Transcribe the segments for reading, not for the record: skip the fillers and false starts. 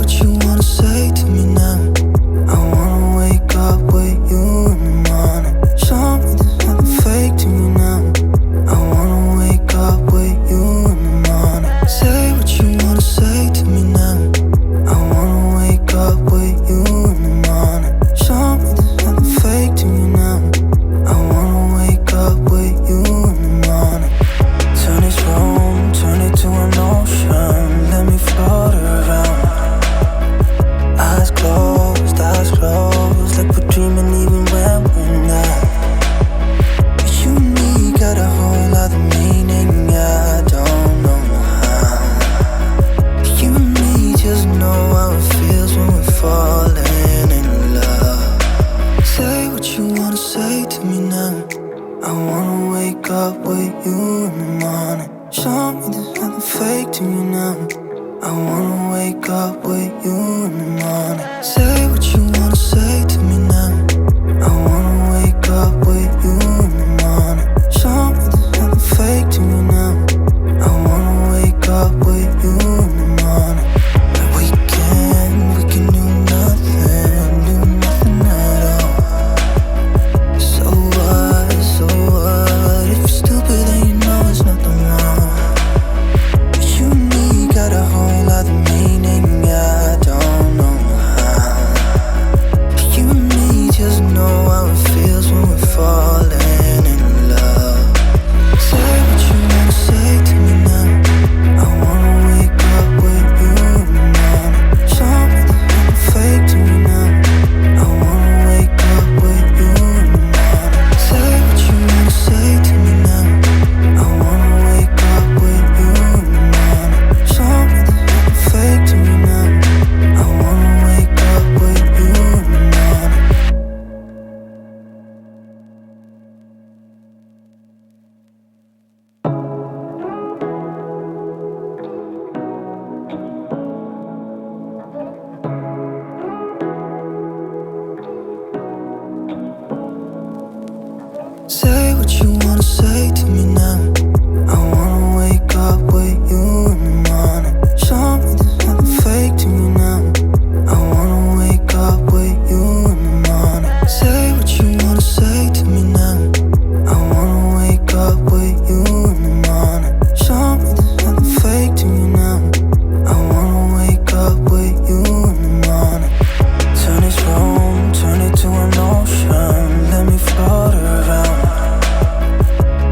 what you wanna say to me now. I wanna wake up with you in the morning. Show me there's nothing fake to me now. I wanna wake up with you in the morning. Say what you wanna say to me now. I wanna wake up with you in the morning. Show me there's nothing fake to me now. I wanna wake up with you in the morning. Turn this room, turn it to an ocean. Let me float around. Eyes closed, like we're dreaming even when we're not. You and me got a whole other meaning, I don't know how. You and me just know how it feels when we're falling in love. Say what you wanna say to me now. I wanna wake up with you in the morning. Show me there's nothing fake to me now. I wanna wake up with you in the morning. Say what you wanna say to me now. I wanna wake up with you in the morning. Show me there's nothing fake to me now. I wanna wake up with you in the morning. We can do nothing at all. So what, if you're stupid then you know there's nothing wrong. But you and me got a whole other meaning, I don't know how. You and me just know how it feels when we're falling in love. Say what you wanna say to me now. I wanna wake up with you in the morning. Show me there's nothing fake to me now. I wanna wake up with you in the morning. Say what you wanna say to me now. I wanna wake up with you in the morning. Show me there's nothing fake to me now. I wanna wake up with you in the morning. Say what you wanna say to me now. I wanna wake up with you in the morning. Show me there's nothing fake to me now. I wanna wake up with you in the morning. Say what you wanna say to me now. I wanna wake up with you in the morning. Show me there's nothing fake to me now. I wanna wake up with you in the morning. Turn this room, turn it to an ocean. Let me float around.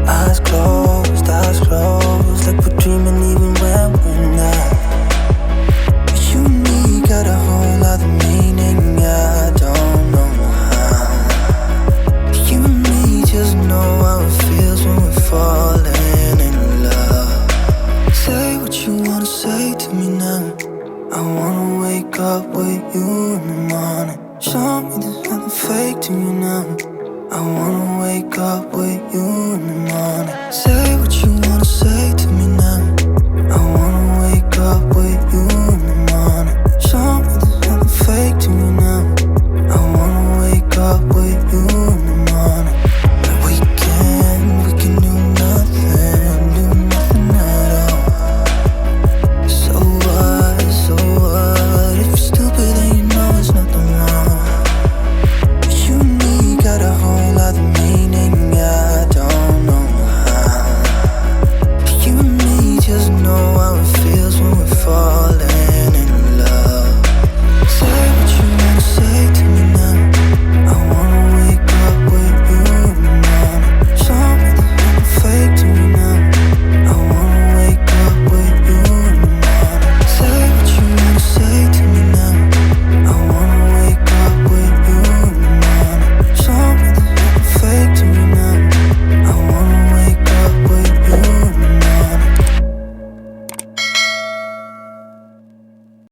Eyes closed, like we're dreaming even when we're not. But you and me got a whole other meaning, I don't know how. You and me just know how it feels when we're falling in love. Say what you wanna say to me now. I wanna wake up with you in the morning. Show me there's nothing fake to me now. I wanna wake up with you in the morning. Say what you wanna say to me now.